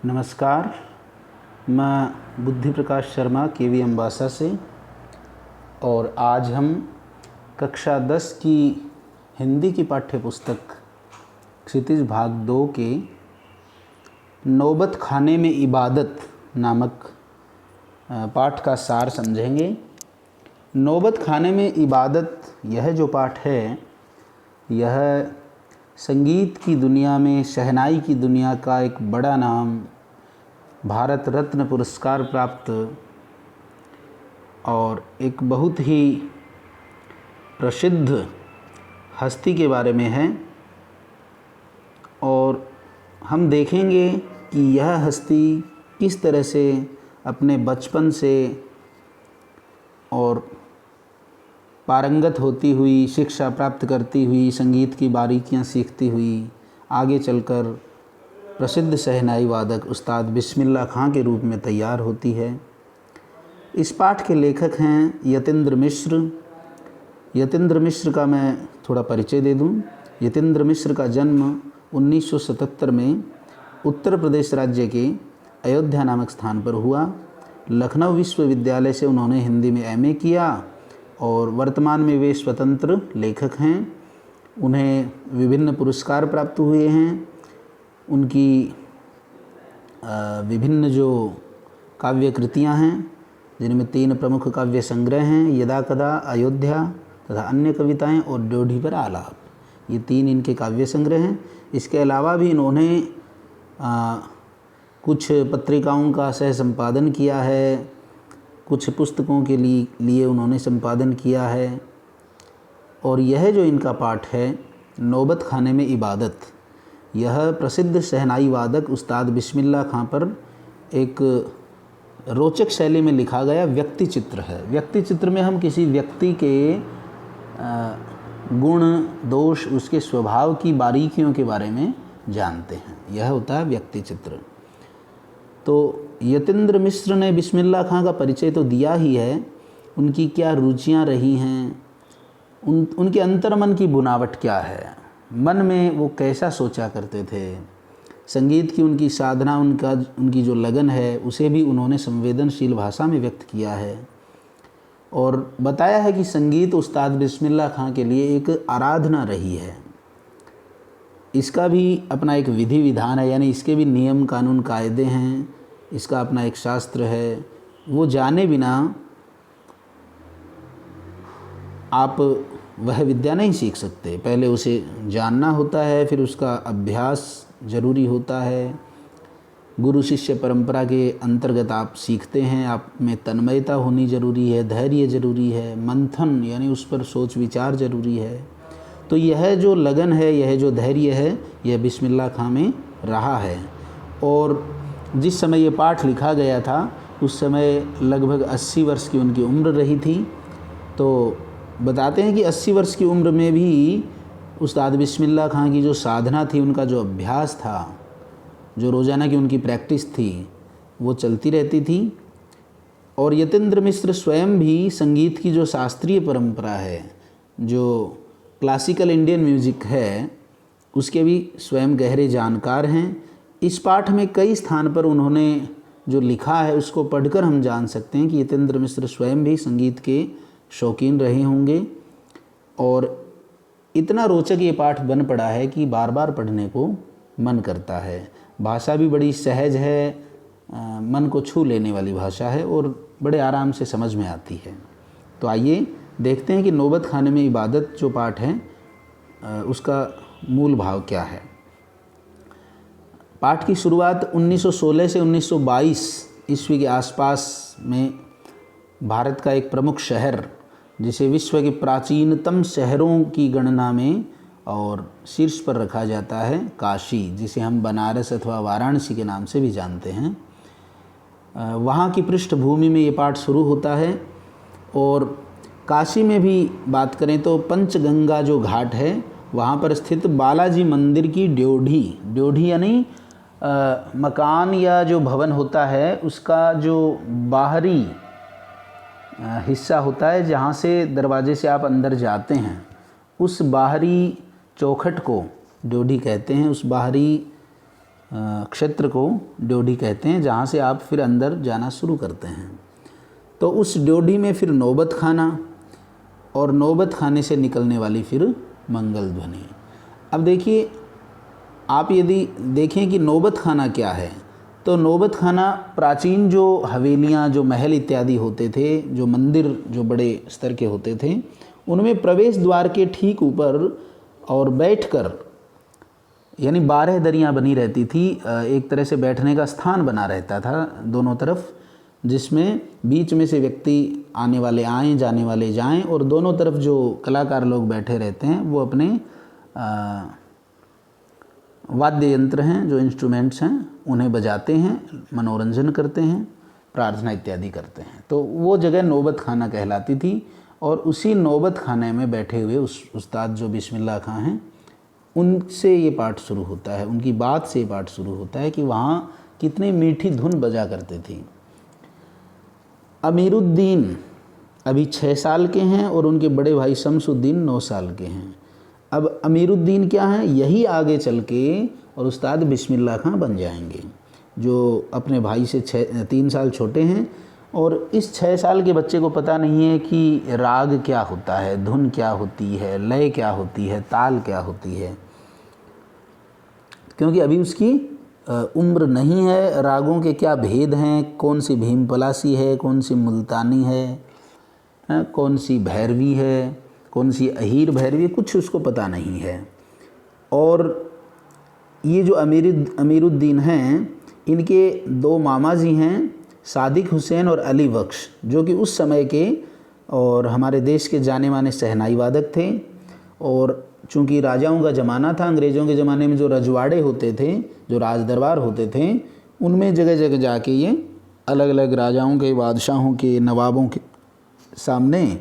नमस्कार, मैं बुद्धि प्रकाश शर्मा केवी अम्बासा से। और आज हम कक्षा 10 की हिंदी की पाठ्य पुस्तक क्षितिज भाग 2 के नौबत खाने में इबादत नामक पाठ का सार समझेंगे। नौबत खाने में इबादत यह जो पाठ है, यह संगीत की दुनिया में शहनाई की दुनिया का एक बड़ा नाम, भारत रत्न पुरस्कार प्राप्त और एक बहुत ही प्रसिद्ध हस्ती के बारे में है। और हम देखेंगे कि यह हस्ती किस तरह से अपने बचपन से और पारंगत होती हुई, शिक्षा प्राप्त करती हुई, संगीत की बारीकियां सीखती हुई, आगे चलकर प्रसिद्ध शहनाई वादक उस्ताद बिस्मिल्लाह खां के रूप में तैयार होती है। इस पाठ के लेखक हैं यतीन्द्र मिश्र। यतीन्द्र मिश्र का मैं थोड़ा परिचय दे दूं। यतीन्द्र मिश्र का जन्म 1977 में उत्तर प्रदेश राज्य के अयोध्या नामक स्थान पर हुआ। लखनऊ विश्वविद्यालय से उन्होंने हिंदी में एमए किया और वर्तमान में वे स्वतंत्र लेखक हैं। उन्हें विभिन्न पुरस्कार प्राप्त हुए हैं। उनकी विभिन्न जो काव्य कृतियाँ हैं, जिनमें 3 प्रमुख काव्य संग्रह हैं, यदा कदा, अयोध्या तथा अन्य कविताएं और ड्योढ़ी पर आलाप, ये 3 इनके काव्य संग्रह हैं। इसके अलावा भी इन्होंने कुछ पत्रिकाओं का सह संपादन किया है, कुछ पुस्तकों के लिए उन्होंने संपादन किया है। और यह जो इनका पाठ है, नौबत खाने में इबादत, यह प्रसिद्ध शहनाई वादक उस्ताद बिस्मिल्लाह खां पर एक रोचक शैली में लिखा गया व्यक्ति चित्र है। व्यक्ति चित्र में हम किसी व्यक्ति के गुण, दोष, उसके स्वभाव की बारीकियों के बारे में जानते हैं। यह होता है व्यक्ति चित्र। तो यतीन्द्र मिश्र ने बिस्मिल्लाह खां का परिचय तो दिया ही है। उनकी क्या रुचियां रही हैं, उनके अंतर्मन की बुनावट क्या है, मन में वो कैसा सोचा करते थे, संगीत की उनकी साधना, उनकी जो लगन है, उसे भी उन्होंने संवेदनशील भाषा में व्यक्त किया है। और बताया है कि संगीत उस्ताद बिस्मिल्लाह खां के लिए एक आराधना रही है। इसका भी अपना एक विधि विधान है, यानी इसके भी नियम कानून कायदे हैं। इसका अपना एक शास्त्र है। वो जाने बिना आप वह विद्या नहीं सीख सकते। पहले उसे जानना होता है, फिर उसका अभ्यास ज़रूरी होता है। गुरु शिष्य परंपरा के अंतर्गत आप सीखते हैं। आप में तन्मयता होनी ज़रूरी है, धैर्य ज़रूरी है, मंथन यानी उस पर सोच विचार ज़रूरी है। तो यह जो लगन है, यह जो धैर्य है, यह बिस्मिल्लाह खां में रहा है। और जिस समय ये पाठ लिखा गया था, उस समय लगभग 80 वर्ष की उनकी उम्र रही थी। तो बताते हैं कि 80 वर्ष की उम्र में भी उस्ताद बिस्मिल्लाह खां की जो साधना थी, उनका जो अभ्यास था, जो रोज़ाना की उनकी प्रैक्टिस थी, वो चलती रहती थी। और यतीन्द्र मिश्र स्वयं भी संगीत की जो शास्त्रीय परंपरा है, जो क्लासिकल इंडियन म्यूज़िक है, उसके भी स्वयं गहरे जानकार हैं। इस पाठ में कई स्थान पर उन्होंने जो लिखा है, उसको पढ़कर हम जान सकते हैं कि यतीन्द्र मिश्र स्वयं भी संगीत के शौकीन रहे होंगे। और इतना रोचक ये पाठ बन पड़ा है कि बार बार पढ़ने को मन करता है। भाषा भी बड़ी सहज है, मन को छू लेने वाली भाषा है और बड़े आराम से समझ में आती है। तो आइए देखते हैं कि नौबत खाने में इबादत जो पाठ है, उसका मूल भाव क्या है। पाठ की शुरुआत 1916 से 1922 ईस्वी के आसपास में भारत का एक प्रमुख शहर, जिसे विश्व के प्राचीनतम शहरों की गणना में और शीर्ष पर रखा जाता है, काशी, जिसे हम बनारस अथवा वाराणसी के नाम से भी जानते हैं, वहाँ की पृष्ठभूमि में ये पाठ शुरू होता है। और काशी में भी बात करें तो पंचगंगा जो घाट है, वहाँ पर स्थित बालाजी मंदिर की ड्योढ़ी यानी मकान या जो भवन होता है, उसका जो बाहरी हिस्सा होता है, जहाँ से दरवाजे से आप अंदर जाते हैं, उस बाहरी चौखट को ड्योढ़ी कहते हैं। उस बाहरी क्षेत्र को ड्योढ़ी कहते हैं, जहाँ से आप फिर अंदर जाना शुरू करते हैं। तो उस ड्योढ़ी में फिर नौबत खाना और नौबत खाने से निकलने वाली फिर मंगल ध्वनि। अब देखिए, आप यदि देखें कि नौबत खाना क्या है, तो नौबत खाना प्राचीन जो हवेलियाँ, जो महल इत्यादि होते थे, जो मंदिर जो बड़े स्तर के होते थे, उनमें प्रवेश द्वार के ठीक ऊपर और बैठकर, यानी 12 दरियाँ बनी रहती थी, एक तरह से बैठने का स्थान बना रहता था दोनों तरफ, जिसमें बीच में से व्यक्ति आने वाले आएँ, जाने वाले जाएं, और दोनों तरफ जो कलाकार लोग बैठे रहते हैं वो अपने वाद्य यंत्र हैं, जो इंस्ट्रूमेंट्स हैं, उन्हें बजाते हैं, मनोरंजन करते हैं, प्रार्थना इत्यादि करते हैं। तो वो जगह नौबत खाना कहलाती थी। और उसी नौबत खाने में बैठे हुए उस उस्ताद जो बिस्मिल्लाह खां हैं, उनसे ये पाठ शुरू होता है, उनकी बात से ये पाठ शुरू होता है कि वहाँ कितनी मीठी धुन बजा करते थे। अमीरुद्दीन अभी 6 साल के हैं और उनके बड़े भाई शमसुद्दीन 9 साल के हैं। अब अमीरुद्दीन क्या हैं, यही आगे चल के और उस्ताद बिस्मिल्लाह खां बन जाएंगे, जो अपने भाई से 3 साल छोटे हैं। और इस 6 साल के बच्चे को पता नहीं है कि राग क्या होता है, धुन क्या होती है, लय क्या होती है, ताल क्या होती है, क्योंकि अभी उसकी उम्र नहीं है। रागों के क्या भेद हैं, कौन सी भीम पलासी है, कौन सी मुल्तानी है, कौन सी भैरवी है, कौन सी अहीर भैरवी, कुछ उसको पता नहीं है। और ये जो अमीरुद्दीन हैं, इनके 2 मामा जी हैं, सादिक हुसैन और अली बख्श, जो कि उस समय के और हमारे देश के जाने माने शहनाई वादक थे। और चूँकि राजाओं का ज़माना था, अंग्रेज़ों के ज़माने में जो रजवाड़े होते थे, जो राज दरबार होते थे, उनमें जगह जगह जाके ये अलग अलग राजाओं के, बादशाहों के, नवाबों के सामने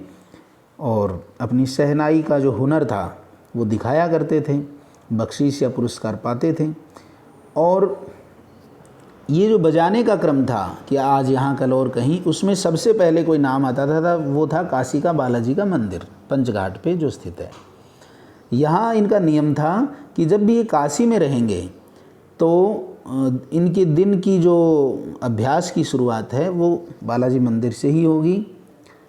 और अपनी शहनाई का जो हुनर था वो दिखाया करते थे, बख्शीश या पुरस्कार पाते थे। और ये जो बजाने का क्रम था कि आज यहाँ कल और कहीं, उसमें सबसे पहले कोई नाम आता था वो था काशी का बालाजी का मंदिर, पंचघाट पे जो स्थित है। यहाँ इनका नियम था कि जब भी ये काशी में रहेंगे तो इनके दिन की जो अभ्यास की शुरुआत है वो बालाजी मंदिर से ही होगी।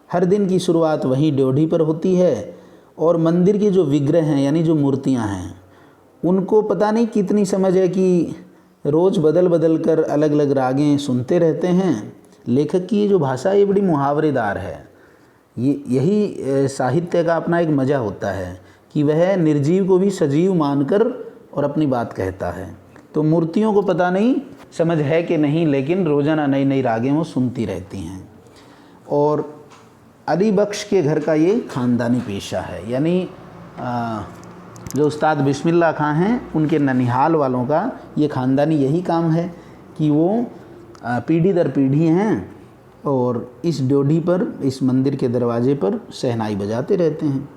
हर दिन की शुरुआत वहीं ड्योढ़ी पर होती है। और मंदिर के जो विग्रह हैं, यानी जो मूर्तियाँ हैं, उनको पता नहीं कितनी समझ है कि रोज़ बदल बदल कर अलग अलग रागें सुनते रहते हैं। लेखक की ये जो भाषा है ये बड़ी मुहावरेदार है। यही साहित्य का अपना एक मज़ा होता है कि वह निर्जीव को भी सजीव मानकर और अपनी बात कहता है। तो मूर्तियों को पता नहीं समझ है कि नहीं, लेकिन रोज़ाना नई नई रागें वो सुनती रहती हैं। और अली बख्श के घर का ये ख़ानदानी पेशा है, यानी जो उस्ताद बिस्मिल्लाह खां हैं उनके ननिहाल वालों का ये ख़ानदानी यही काम है कि वो पीढ़ी दर पीढ़ी हैं और इस ड्योढ़ी पर, इस मंदिर के दरवाजे पर शहनाई बजाते रहते हैं।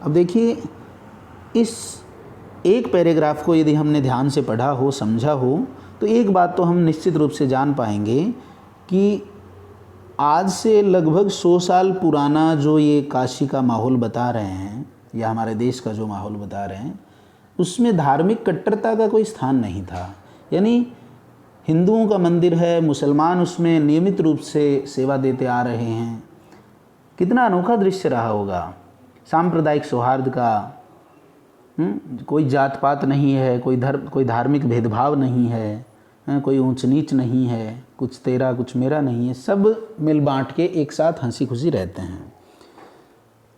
अब देखिए, इस एक पैराग्राफ को यदि हमने ध्यान से पढ़ा हो, समझा हो, तो एक बात तो हम निश्चित रूप से जान पाएंगे कि आज से लगभग 100 साल पुराना जो ये काशी का माहौल बता रहे हैं या हमारे देश का जो माहौल बता रहे हैं, उसमें धार्मिक कट्टरता का कोई स्थान नहीं था। यानी हिंदुओं का मंदिर है, मुसलमान उसमें नियमित रूप से सेवा देते आ रहे हैं। कितना अनोखा दृश्य रहा होगा, सांप्रदायिक सौहार्द का। कोई जात पात नहीं है, कोई धार्मिक भेदभाव नहीं है, कोई ऊंच नीच नहीं है, कुछ तेरा कुछ मेरा नहीं है, सब मिल बांट के एक साथ हंसी खुशी रहते हैं।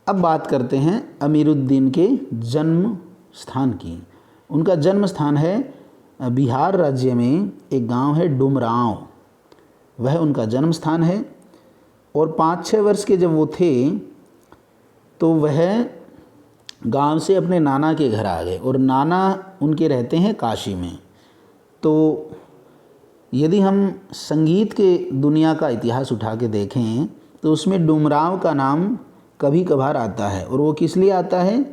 अब बात करते हैं अमीरुद्दीन के जन्म स्थान की। उनका जन्म स्थान है बिहार राज्य में एक गांव है डुमरांव, वह उनका जन्म स्थान है। और 5-6 वर्ष के जब वो थे तो वह गांव से अपने नाना के घर आ गए, और नाना उनके रहते हैं काशी में। तो यदि हम संगीत के दुनिया का इतिहास उठा के देखें तो उसमें डुमरांव का नाम कभी कभार आता है। और वो किस लिए आता है?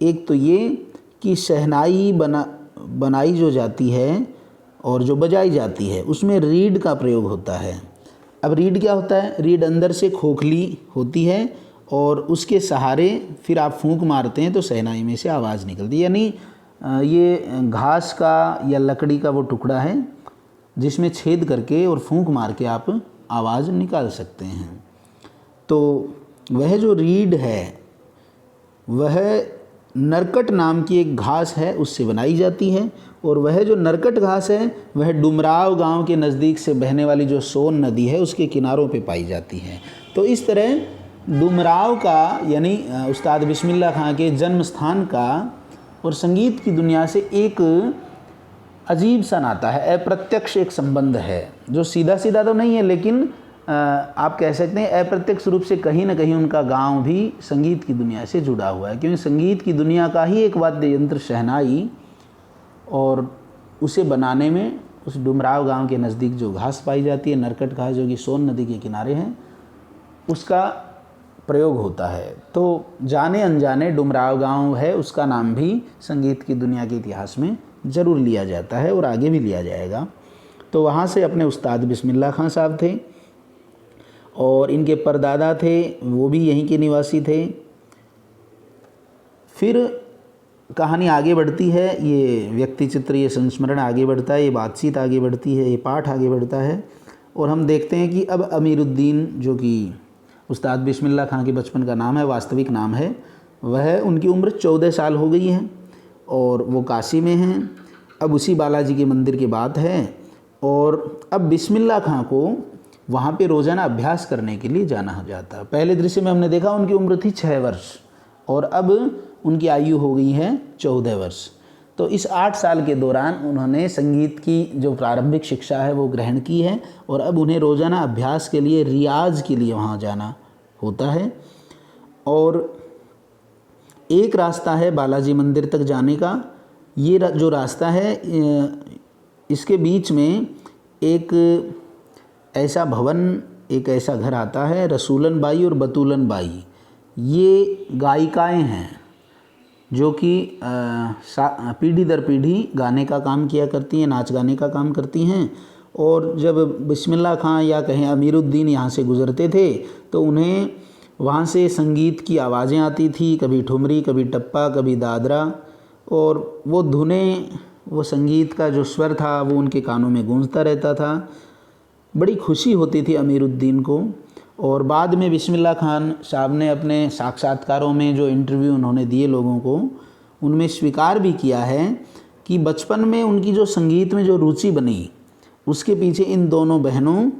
एक तो ये कि शहनाई बनाई जो जाती है और जो बजाई जाती है उसमें रीड का प्रयोग होता है। अब रीड क्या होता है? रीड अंदर से खोखली होती है और उसके सहारे फिर आप फूंक मारते हैं तो शहनाई में से आवाज़ निकलती है। यानी ये घास का या लकड़ी का वो टुकड़ा है जिसमें छेद करके और फूंक मार के आप आवाज़ निकाल सकते हैं। तो वह जो रीड है वह नरकट नाम की एक घास है, उससे बनाई जाती है। और वह जो नरकट घास है वह डुमराव गांव के नज़दीक से बहने वाली जो सोन नदी है उसके किनारों पे पाई जाती है। तो इस तरह डुमराव का यानी उस्ताद बिस्मिल्लाह खां के जन्म स्थान का और संगीत की दुनिया से एक अजीब सा नाता है, अप्रत्यक्ष एक संबंध है, जो सीधा सीधा तो नहीं है लेकिन आप कह सकते हैं अप्रत्यक्ष रूप से कहीं ना कहीं उनका गांव भी संगीत की दुनिया से जुड़ा हुआ है। क्योंकि संगीत की दुनिया का ही एक वाद्य यंत्र शहनाई, और उसे बनाने में उस डुमराव गांव के नज़दीक जो घास पाई जाती है, नरकट घास जो कि सोन नदी के किनारे हैं, उसका प्रयोग होता है। तो जाने अनजाने डुमराव गांव है, उसका नाम भी संगीत की दुनिया के इतिहास में ज़रूर लिया जाता है और आगे भी लिया जाएगा। तो वहाँ से अपने उस्ताद बिस्मिल्लाह खां साहब थे और इनके परदादा थे, वो भी यहीं के निवासी थे। फिर कहानी आगे बढ़ती है, ये व्यक्ति चित्र, ये संस्मरण आगे बढ़ता है, ये बातचीत आगे बढ़ती है, ये पाठ आगे बढ़ता है और हम देखते हैं कि अब अमीरुद्दीन, जो कि उस्ताद बिस्मिल्लाह खां के बचपन का नाम है, वास्तविक नाम है, वह उनकी उम्र 14 साल हो गई है और वो काशी में हैं। अब उसी बालाजी के मंदिर की बात है और अब बिस्मिल्लाह खां को वहाँ पे रोज़ाना अभ्यास करने के लिए जाना जाता है। पहले दृश्य में हमने देखा उनकी उम्र थी 6 वर्ष और अब उनकी आयु हो गई है 14 वर्ष। तो इस 8 साल के दौरान उन्होंने संगीत की जो प्रारंभिक शिक्षा है वो ग्रहण की है और अब उन्हें रोज़ाना अभ्यास के लिए, रियाज के लिए वहाँ जाना होता है। और एक रास्ता है बालाजी मंदिर तक जाने का। ये जो रास्ता है, इसके बीच में एक ऐसा भवन, एक ऐसा घर आता है, रसूलन बाई और बतूलन बाई, ये गायिकाएं हैं जो कि पीढ़ी दर पीढ़ी गाने का काम किया करती हैं, नाच गाने का काम करती हैं। और जब बिस्मिल्लाह खां या कहें अमीरुद्दीन यहाँ से गुज़रते थे तो उन्हें वहाँ से संगीत की आवाज़ें आती थी, कभी ठुमरी, कभी टप्पा, कभी दादरा, और वो धुनें, वो संगीत का जो स्वर था वो उनके कानों में गूंजता रहता था। बड़ी खुशी होती थी अमीरुद्दीन को। और बाद में बिस्मिल्लाह खान साहब ने अपने साक्षात्कारों में जो इंटरव्यू उन्होंने दिए लोगों को, उनमें स्वीकार भी किया है कि बचपन में उनकी जो संगीत में जो रुचि बनी उसके पीछे इन दोनों बहनों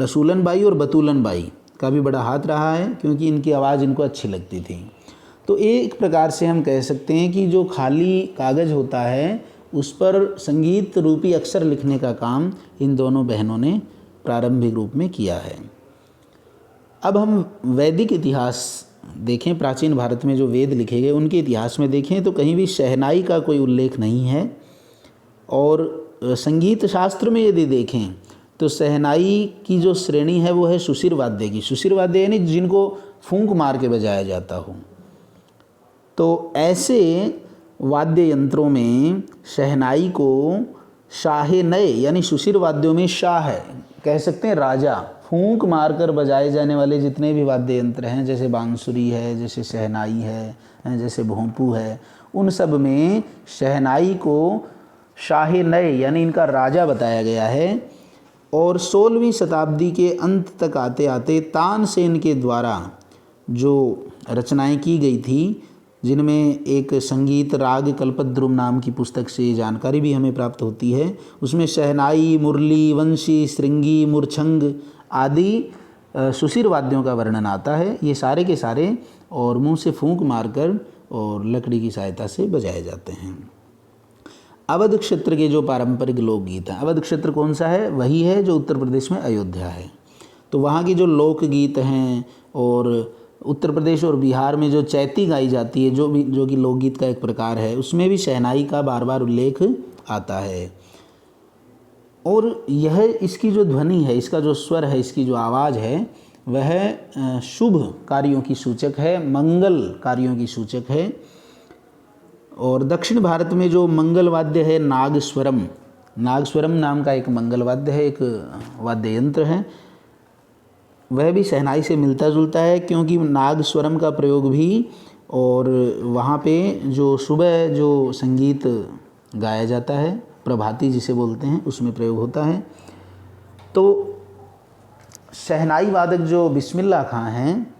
रसूलन बाई और बतूलन बाई का भी बड़ा हाथ रहा है, क्योंकि इनकी आवाज़ इनको अच्छी लगती थी। तो एक प्रकार से हम कह सकते हैं कि जो खाली कागज़ होता है उस पर संगीत रूपी अक्षर लिखने का काम इन दोनों बहनों ने प्रारंभिक रूप में किया है। अब हम वैदिक इतिहास देखें, प्राचीन भारत में जो वेद लिखे गए उनके इतिहास में देखें तो कहीं भी शहनाई का कोई उल्लेख नहीं है। और संगीत शास्त्र में यदि देखें तो शहनाई की जो श्रेणी है वो है सुशिर वाद्य की। सुशिर वाद्य यानी जिनको फूंक मार के बजाया जाता हो। तो ऐसे वाद्य यंत्रों में शहनाई को शाहे नए यानी सुशिर वाद्यों में शाह है, कह सकते हैं राजा। फूंक मारकर बजाए जाने वाले जितने भी वाद्य यंत्र हैं, जैसे बांसुरी है, जैसे शहनाई है, जैसे भोंपू है, उन सब में शहनाई को शाहे नए यानी इनका राजा बताया गया है। और 16वीं शताब्दी के अंत तक आते आते तानसेन के द्वारा जो रचनाएं की गई थी, जिनमें एक संगीत राग कल्पद्रुम नाम की पुस्तक से जानकारी भी हमें प्राप्त होती है, उसमें शहनाई, मुरली, वंशी, श्रृंगी, मूर्छंग आदि सुशिर वाद्यों का वर्णन आता है। ये सारे के सारे और मुंह से फूंक मारकर और लकड़ी की सहायता से बजाए जाते हैं। अवध क्षेत्र के जो पारंपरिक लोकगीत हैं, अवध क्षेत्र कौन सा है? वही है जो उत्तर प्रदेश में अयोध्या है। तो वहाँ की जो लोकगीत हैं और उत्तर प्रदेश और बिहार में जो चैती गाई जाती है, जो कि लोकगीत का एक प्रकार है, उसमें भी शहनाई का बार बार उल्लेख आता है। और यह इसकी जो ध्वनि है, इसका जो स्वर है, इसकी जो आवाज़ है, वह शुभ कार्यों की सूचक है, मंगल कार्यों की सूचक है। और दक्षिण भारत में जो मंगल वाद्य है नागस्वरम, नागस्वरम नाम का एक मंगल वाद्य है, एक वाद्य यंत्र है, वह भी शहनाई से मिलता जुलता है, क्योंकि नागस्वरम का प्रयोग भी और वहाँ पे जो सुबह जो संगीत गाया जाता है, प्रभाती जिसे बोलते हैं, उसमें प्रयोग होता है। तो शहनाई वादक जो बिस्मिल्लाह खां हैं,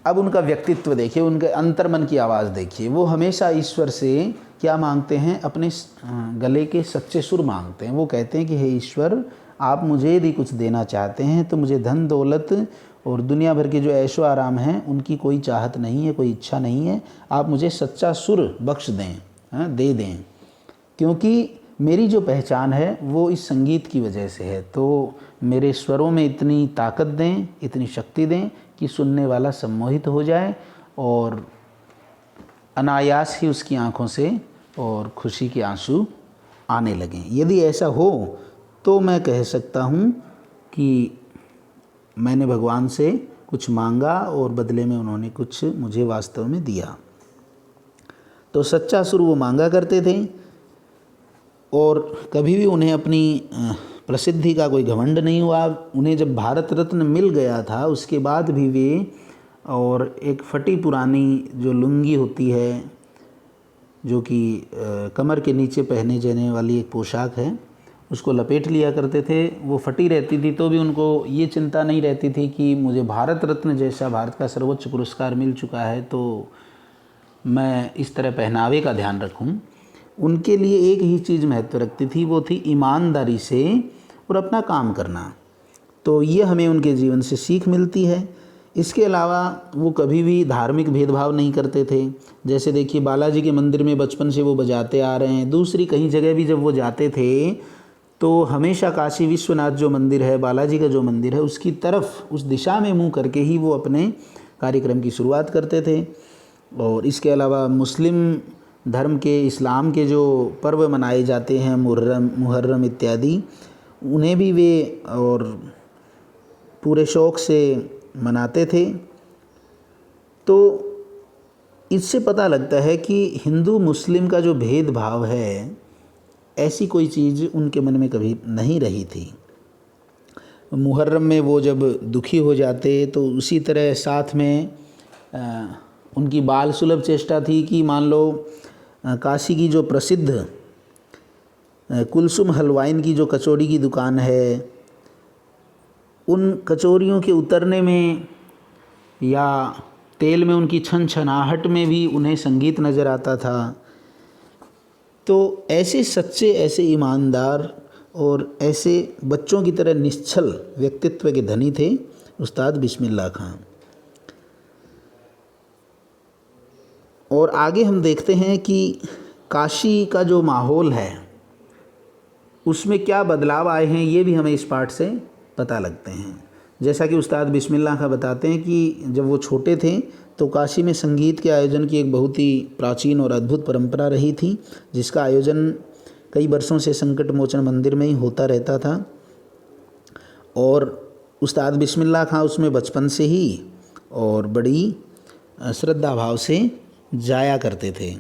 अब उनका व्यक्तित्व देखिए, उनके अंतर्मन की आवाज़ देखिए। वो हमेशा ईश्वर से क्या मांगते हैं? अपने गले के सच्चे सुर मांगते हैं। वो कहते हैं कि हे ईश्वर, आप मुझे यदि कुछ देना चाहते हैं तो मुझे धन दौलत और दुनिया भर के जो ऐशो आराम हैं उनकी कोई चाहत नहीं है, कोई इच्छा नहीं है। आप मुझे सच्चा सुर बख्श दें, दे दें, क्योंकि मेरी जो पहचान है वो इस संगीत की वजह से है। तो मेरे स्वरों में इतनी ताकत दें, इतनी शक्ति दें कि सुनने वाला सम्मोहित हो जाए और अनायास ही उसकी आंखों से और खुशी के आंसू आने लगें। यदि ऐसा हो तो मैं कह सकता हूँ कि मैंने भगवान से कुछ मांगा और बदले में उन्होंने कुछ मुझे वास्तव में दिया। तो सच्चा सुर वो मांगा करते थे और कभी भी उन्हें अपनी प्रसिद्धि का कोई घमंड नहीं हुआ। उन्हें जब भारत रत्न मिल गया था उसके बाद भी वे और एक फटी पुरानी जो लुंगी होती है, जो कि कमर के नीचे पहने जाने वाली एक पोशाक है, उसको लपेट लिया करते थे। वो फटी रहती थी तो भी उनको ये चिंता नहीं रहती थी कि मुझे भारत रत्न जैसा भारत का सर्वोच्च पुरस्कार मिल चुका है तो मैं इस तरह पहनावे का ध्यान रखूं। उनके लिए एक ही चीज़ महत्व रखती थी, वो थी ईमानदारी से और अपना काम करना। तो ये हमें उनके जीवन से सीख मिलती है। इसके अलावा वो कभी भी धार्मिक भेदभाव नहीं करते थे। जैसे देखिए, बालाजी के मंदिर में बचपन से वो बजाते आ रहे हैं। दूसरी कहीं जगह भी जब वो जाते थे तो हमेशा काशी विश्वनाथ जो मंदिर है, बालाजी का जो मंदिर है, उसकी तरफ, उस दिशा में मुँह करके ही वो अपने कार्यक्रम की शुरुआत करते थे। और इसके अलावा मुस्लिम धर्म के, इस्लाम के जो पर्व मनाए जाते हैं, मुहर्रम इत्यादि, उन्हें भी वे और पूरे शौक़ से मनाते थे। तो इससे पता लगता है कि हिंदू मुस्लिम का जो भेदभाव है, ऐसी कोई चीज़ उनके मन में कभी नहीं रही थी। मुहर्रम में वो जब दुखी हो जाते तो उसी तरह साथ में उनकी बाल सुलभ चेष्टा थी कि मान लो काशी की जो प्रसिद्ध कुलसुम हलवाइन की जो कचौड़ी की दुकान है, उन कचौरियों के उतरने में या तेल में उनकी छनछनाहट में भी उन्हें संगीत नज़र आता था। तो ऐसे सच्चे, ऐसे ईमानदार और ऐसे बच्चों की तरह निश्चल व्यक्तित्व के धनी थे उस्ताद बिस्मिल्लाह खां। और आगे हम देखते हैं कि काशी का जो माहौल है उसमें क्या बदलाव आए हैं, ये भी हमें इस पाठ से पता लगते हैं। जैसा कि उस्ताद बिस्मिल्लाह खां बताते हैं कि जब वो छोटे थे तो काशी में संगीत के आयोजन की एक बहुत ही प्राचीन और अद्भुत परंपरा रही थी, जिसका आयोजन कई वर्षों से संकट मोचन मंदिर में ही होता रहता था। और उस्ताद बिस्मिल्लाह खां उसमें बचपन से ही और बड़ी श्रद्धा भाव से जाया करते थे।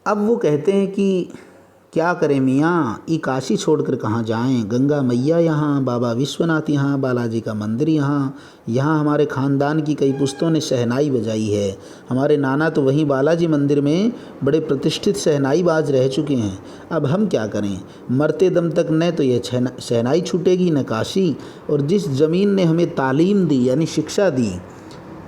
अब वो कहते हैं कि क्या करें मियाँ, ई काशी छोड़कर कहाँ जाएं, गंगा मैया यहाँ, बाबा विश्वनाथ यहाँ, बालाजी का मंदिर यहाँ, यहाँ हमारे ख़ानदान की कई पुश्तों ने शहनाई बजाई है। हमारे नाना तो वहीं बालाजी मंदिर में बड़े प्रतिष्ठित शहनाई बाज रह चुके हैं। अब हम क्या करें, मरते दम तक न तो यह शहनाई छूटेगी न काशी। और जिस ज़मीन ने हमें तालीम दी यानी शिक्षा दी,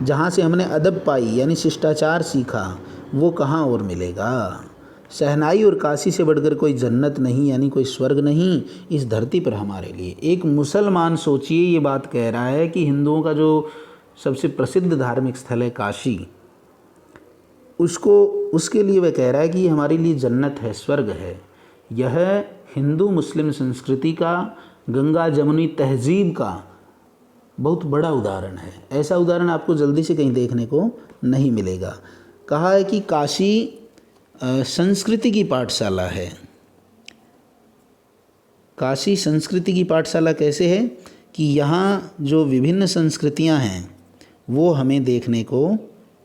जहाँ से हमने अदब पाई यानी शिष्टाचार सीखा, वो कहाँ और मिलेगा। शहनाई और काशी से बढ़कर कोई जन्नत नहीं, यानी कोई स्वर्ग नहीं इस धरती पर हमारे लिए। एक मुसलमान सोचिए ये बात कह रहा है कि हिंदुओं का जो सबसे प्रसिद्ध धार्मिक स्थल है काशी, उसके लिए वह कह रहा है कि ये हमारे लिए जन्नत है, स्वर्ग है। यह हिंदू मुस्लिम संस्कृति का, गंगा जमुनी तहजीब का बहुत बड़ा उदाहरण है। ऐसा उदाहरण आपको जल्दी से कहीं देखने को नहीं मिलेगा। कहा है कि काशी संस्कृति की पाठशाला है। काशी संस्कृति की पाठशाला कैसे है कि यहाँ जो विभिन्न संस्कृतियाँ हैं वो हमें देखने को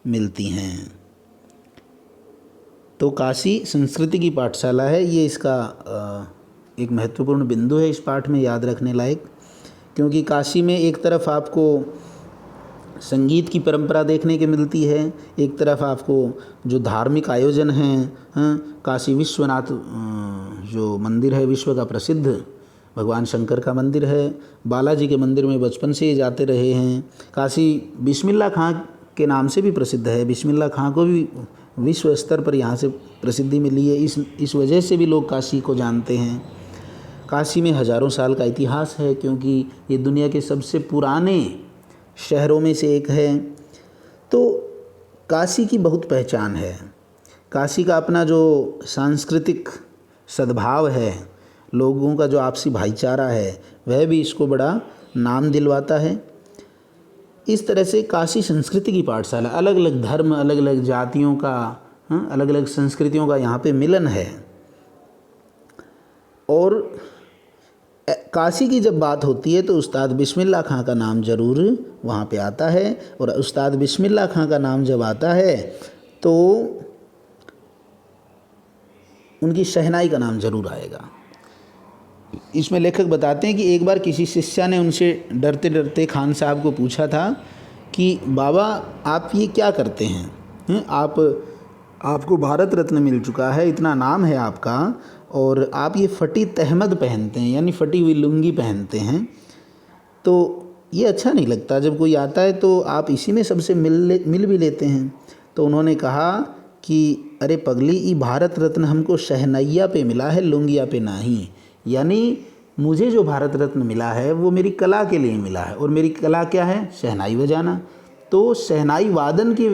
मिलती हैं। तो काशी संस्कृति की पाठशाला है, ये इसका एक महत्वपूर्ण बिंदु है इस पाठ में याद रखने लायक। क्योंकि काशी में एक तरफ आपको संगीत की परंपरा देखने को मिलती है, एक तरफ आपको जो धार्मिक आयोजन हैं, काशी विश्वनाथ जो मंदिर है विश्व का प्रसिद्ध भगवान शंकर का मंदिर है, बालाजी के मंदिर में बचपन से ही जाते रहे हैं। काशी बिस्मिल्लाह खां के नाम से भी प्रसिद्ध है, बिस्मिल्लाह खां को भी विश्व स्तर पर यहाँ से प्रसिद्धि मिली है, इस वजह से भी लोग काशी को जानते हैं। काशी में हज़ारों साल का इतिहास है, क्योंकि ये दुनिया के सबसे पुराने शहरों में से एक है। तो काशी की बहुत पहचान है। काशी का अपना जो सांस्कृतिक सद्भाव है, लोगों का जो आपसी भाईचारा है, वह भी इसको बड़ा नाम दिलवाता है। इस तरह से काशी संस्कृति की पाठशाला, अलग अलग धर्म, अलग अलग जातियों का, अलग अलग संस्कृतियों का यहाँ पे मिलन है। और काशी की जब बात होती है तो उस्ताद बिस्मिल्लाह खां का नाम ज़रूर वहाँ पे आता है, और उस्ताद बिस्मिल्लाह खां का नाम जब आता है तो उनकी शहनाई का नाम ज़रूर आएगा। इसमें लेखक बताते हैं कि एक बार किसी शिष्य ने उनसे डरते डरते खान साहब को पूछा था कि बाबा आप ये क्या करते हैं, आपको भारत रत्न मिल चुका है, इतना नाम है आपका, और आप ये फटी तहमद पहनते हैं, यानी फटी हुई लुंगी पहनते हैं, तो ये अच्छा नहीं लगता। जब कोई आता है तो आप इसी में सबसे मिल भी लेते हैं। तो उन्होंने कहा कि अरे पगली, ये भारत रत्न हमको शहनैया पे मिला है, लुंगिया पे नहीं। यानी मुझे जो भारत रत्न मिला है वो मेरी कला के लिए मिला है, और मेरी कला क्या है? शहनाई बजाना। तो शहनाई वादन के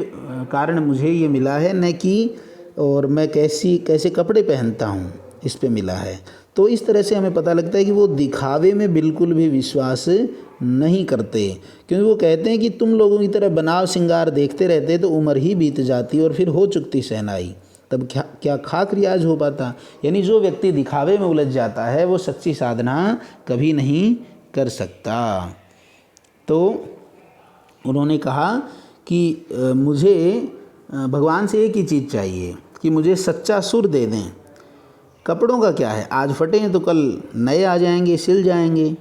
कारण मुझे ये मिला है, न कि और मैं कैसे कपड़े पहनता हूँ इस पे मिला है। तो इस तरह से हमें पता लगता है कि वो दिखावे में बिल्कुल भी विश्वास नहीं करते, क्योंकि वो कहते हैं कि तुम लोगों की तरह बनाव श्रृंगार देखते रहते तो उम्र ही बीत जाती और फिर हो चुकती शहनाई, तब क्या खाक रियाज हो पाता। यानी जो व्यक्ति दिखावे में उलझ जाता है वो सच्ची साधना कभी नहीं कर सकता। तो उन्होंने कहा कि मुझे भगवान से एक ही चीज़ चाहिए कि मुझे सच्चा सुर दे दें। कपड़ों का क्या है, आज फटे हैं तो कल नए आ जाएंगे, सिल जाएंगे।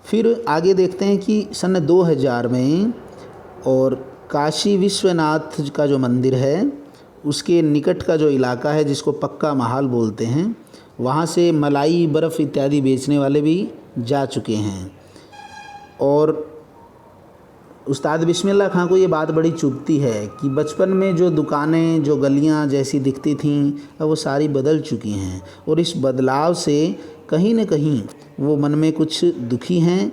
फिर आगे देखते हैं कि सन 2000 में और काशी विश्वनाथ का जो मंदिर है उसके निकट का जो इलाका है जिसको पक्का महाल बोलते हैं, वहाँ से मलाई, बर्फ़ इत्यादि बेचने वाले भी जा चुके हैं। और उस्ताद बिस्मिल्लाह खां को ये बात बड़ी चुभती है कि बचपन में जो दुकानें, जो गलियां जैसी दिखती थीं, अब वो सारी बदल चुकी हैं, और इस बदलाव से कहीं न कहीं वो मन में कुछ दुखी हैं,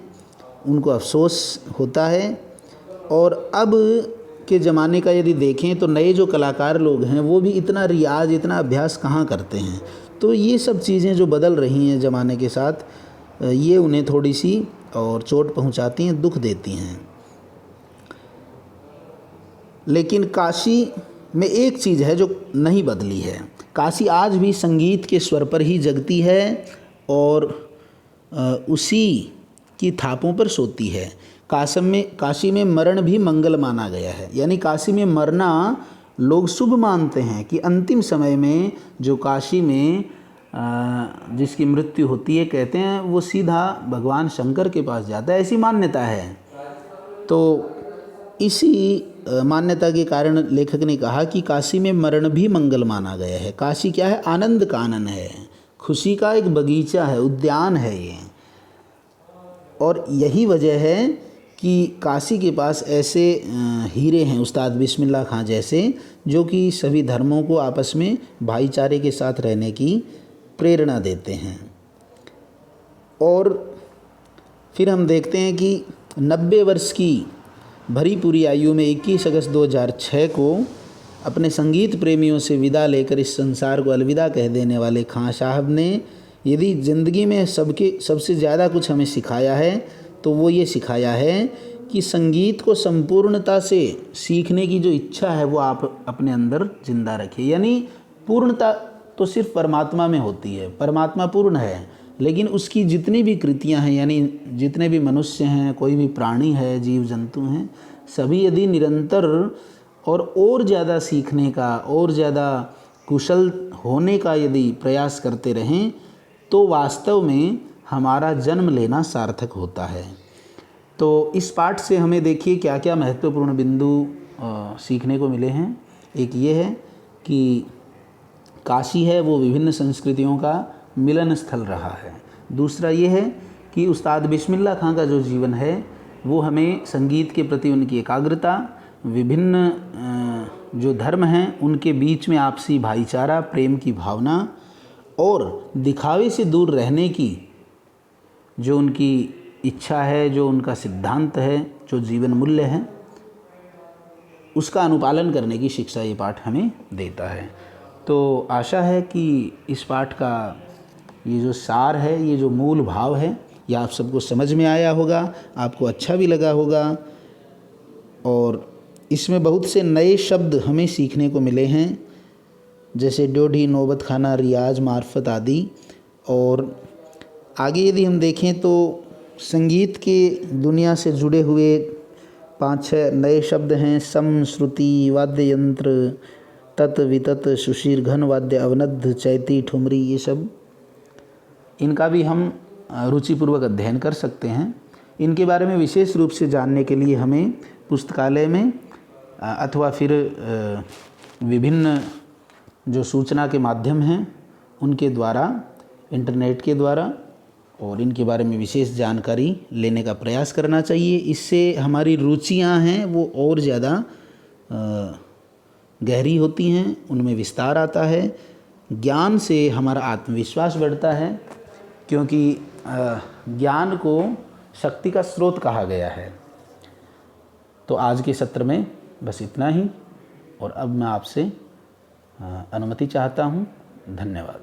उनको अफसोस होता है। और अब के ज़माने का यदि देखें तो नए जो कलाकार लोग हैं वो भी इतना रियाज, इतना अभ्यास कहाँ करते हैं। तो ये सब चीज़ें जो बदल रही हैं ज़माने के साथ, ये उन्हें थोड़ी सी और चोट पहुँचाती हैं, दुख देती हैं। लेकिन काशी में एक चीज़ है जो नहीं बदली है। काशी आज भी संगीत के स्वर पर ही जगती है और उसी की थापों पर सोती है। काशी में मरण भी मंगल माना गया है, यानी काशी में मरना लोग शुभ मानते हैं कि अंतिम समय में जो काशी में जिसकी मृत्यु होती है, कहते हैं वो सीधा भगवान शंकर के पास जाता है, ऐसी मान्यता है। तो इसी मान्यता के कारण लेखक ने कहा कि काशी में मरण भी मंगल माना गया है। काशी क्या है? आनंद कानन है, खुशी का एक बगीचा है, उद्यान है ये। और यही वजह है कि काशी के पास ऐसे हीरे हैं उस्ताद बिस्मिल्लाह खां जैसे, जो कि सभी धर्मों को आपस में भाईचारे के साथ रहने की प्रेरणा देते हैं। और फिर हम देखते हैं कि 90 वर्ष की भरी पूरी आयु में 21 अगस्त 2006 को अपने संगीत प्रेमियों से विदा लेकर इस संसार को अलविदा कह देने वाले खां साहब ने यदि ज़िंदगी में सबसे ज़्यादा कुछ हमें सिखाया है तो वो ये सिखाया है कि संगीत को संपूर्णता से सीखने की जो इच्छा है वो आप अपने अंदर जिंदा रखिए। यानी पूर्णता तो सिर्फ परमात्मा में होती है, परमात्मा पूर्ण है, लेकिन उसकी जितनी भी कृतियां हैं, यानी जितने भी मनुष्य हैं, कोई भी प्राणी है, जीव जंतु हैं, सभी यदि निरंतर और ज़्यादा सीखने का, और ज़्यादा कुशल होने का यदि प्रयास करते रहें तो वास्तव में हमारा जन्म लेना सार्थक होता है। तो इस पाठ से हमें देखिए क्या क्या महत्वपूर्ण बिंदु सीखने को मिले हैं। एक ये है कि काशी है वो विभिन्न संस्कृतियों का मिलन स्थल रहा है। दूसरा ये है कि उस्ताद बिस्मिल्लाह खां का जो जीवन है वो हमें संगीत के प्रति उनकी एकाग्रता, विभिन्न जो धर्म हैं उनके बीच में आपसी भाईचारा, प्रेम की भावना और दिखावे से दूर रहने की जो उनकी इच्छा है, जो उनका सिद्धांत है, जो जीवन मूल्य है, उसका अनुपालन करने की शिक्षा ये पाठ हमें देता है। तो आशा है कि इस पाठ का ये जो सार है, ये जो मूल भाव है, ये आप सबको समझ में आया होगा, आपको अच्छा भी लगा होगा। और इसमें बहुत से नए शब्द हमें सीखने को मिले हैं, जैसे ड्योढ़ी, नौबत खाना, रियाज, मार्फत आदि। और आगे यदि हम देखें तो संगीत के दुनिया से जुड़े हुए 5-6 नए शब्द हैं। सम, श्रुति, वाद्य यंत्र, तत्, वितत, सुशीर, घन वाद्य, अवनद्ध, चैती, ठुमरी, ये सब, इनका भी हम रुचिपूर्वक अध्ययन कर सकते हैं। इनके बारे में विशेष रूप से जानने के लिए हमें पुस्तकालय में अथवा फिर विभिन्न जो सूचना के माध्यम हैं उनके द्वारा, इंटरनेट के द्वारा, और इनके बारे में विशेष जानकारी लेने का प्रयास करना चाहिए। इससे हमारी रुचियां हैं वो और ज़्यादा गहरी होती हैं, उनमें विस्तार आता है। ज्ञान से हमारा आत्मविश्वास बढ़ता है, क्योंकि ज्ञान को शक्ति का स्रोत कहा गया है। तो आज के सत्र में बस इतना ही, और अब मैं आपसे अनुमति चाहता हूँ। धन्यवाद।